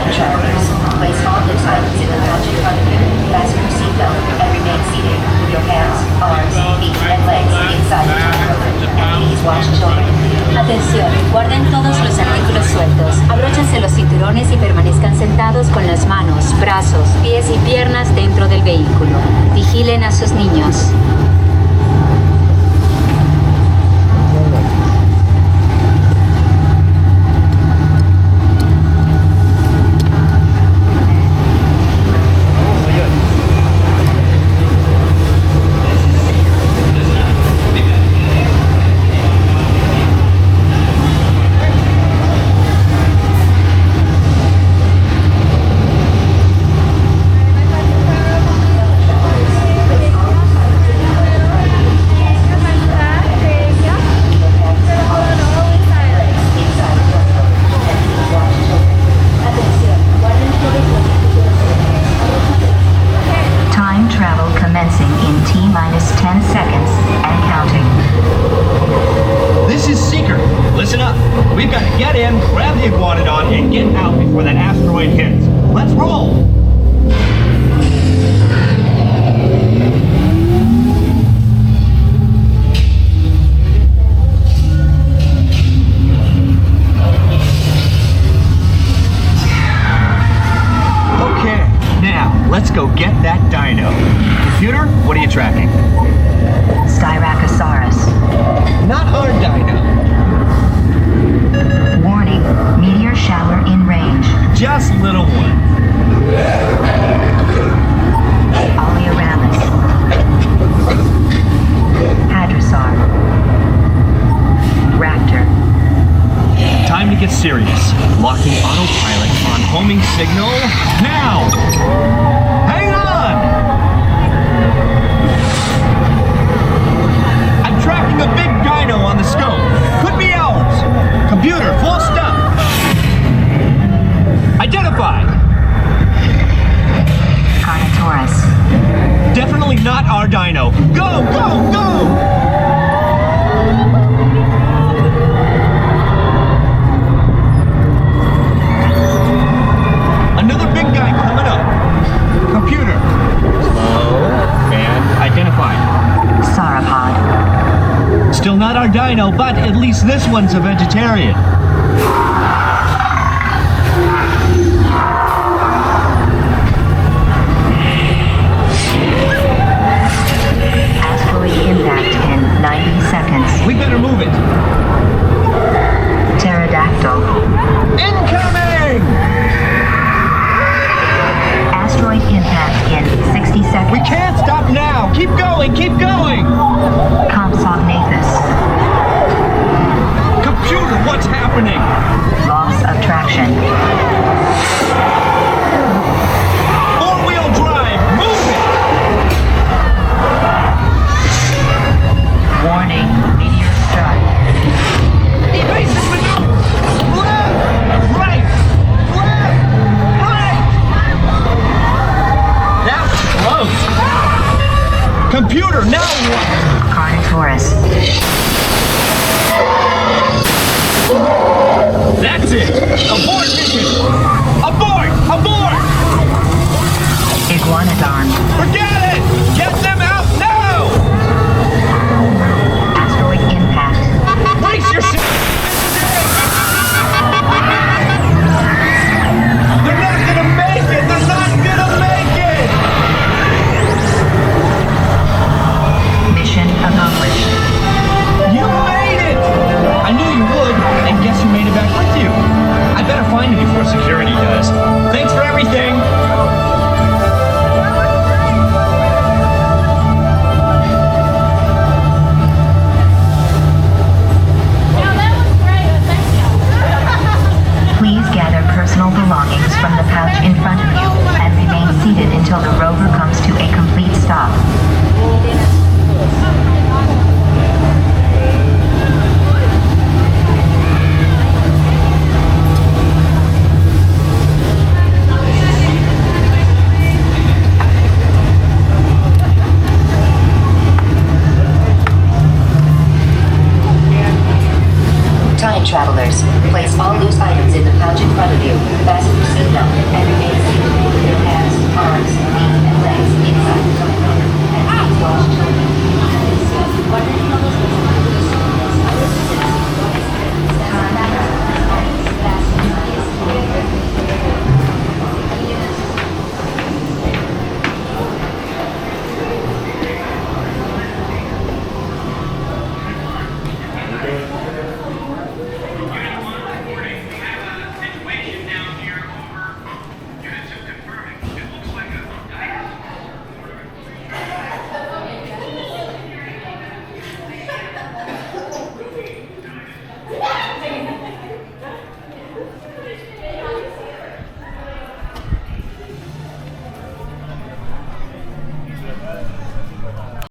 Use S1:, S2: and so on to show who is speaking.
S1: attention travelers. Place all loose items in the pouch in front of you, fasten your seatbelt, and remain seated with your hands, arms, feet, and legs inside the toilet. And please watch children.
S2: Atención, guarden todos los artículos sueltos, abróchense los cinturones y permanezcan sentados con las manos, brazos, pies y piernas dentro del vehículo. Vigilen a sus niños.
S3: Listen up. We've got to get in, grab the iguanodon, and get out before that asteroid hits. Let's roll! Okay, now let's go get that dino. Computer, what are you tracking?
S4: Styracosaurus.
S3: Not our dino.
S4: Warning, meteor shower in range.
S3: Just little one.
S4: Oleoramus. Hadrosaur. Raptor.
S3: Time to get serious. Locking autopilot on homing signal now! Hang on! I'm tracking a big dino on the scope. Could be ours. Computer, full stop. Identified.
S4: Carnotaurus.
S3: Definitely not our dino. Go, go, go! Another big guy coming up. Computer. Slow and identified.
S4: Sauropod.
S3: Still not our dino, but at least this one's a vegetarian.
S4: Asteroid impact in 90 seconds.
S3: We better move it.
S4: Pterodactyl.
S3: Incoming!
S4: Asteroid impact in 60 seconds.
S3: We can't stop now. Keep going, keep going.
S4: Compsognathus.
S3: Computer, what's happening?
S4: Loss of traction.
S3: Four-wheel drive, move it!
S4: Warning, meteor strike.
S3: Evasive maneuver! Left, right, left, right! That was close. Computer, now what?
S4: Carnotaurus.
S3: That's it! Abort mission! Abort! Abort!
S4: Iguanodon.
S3: Forget it! Get them out now!
S4: Asteroid impact.
S3: Brace yourself! They're not gonna make it! They're not gonna make it!
S4: Mission accomplished.
S3: You made it! I knew you would, and guess who made it back with you? I better find you before security does. Thanks for everything!
S4: Please gather personal belongings from the pouch in front of you and remain seated until the rover comes to a complete stop.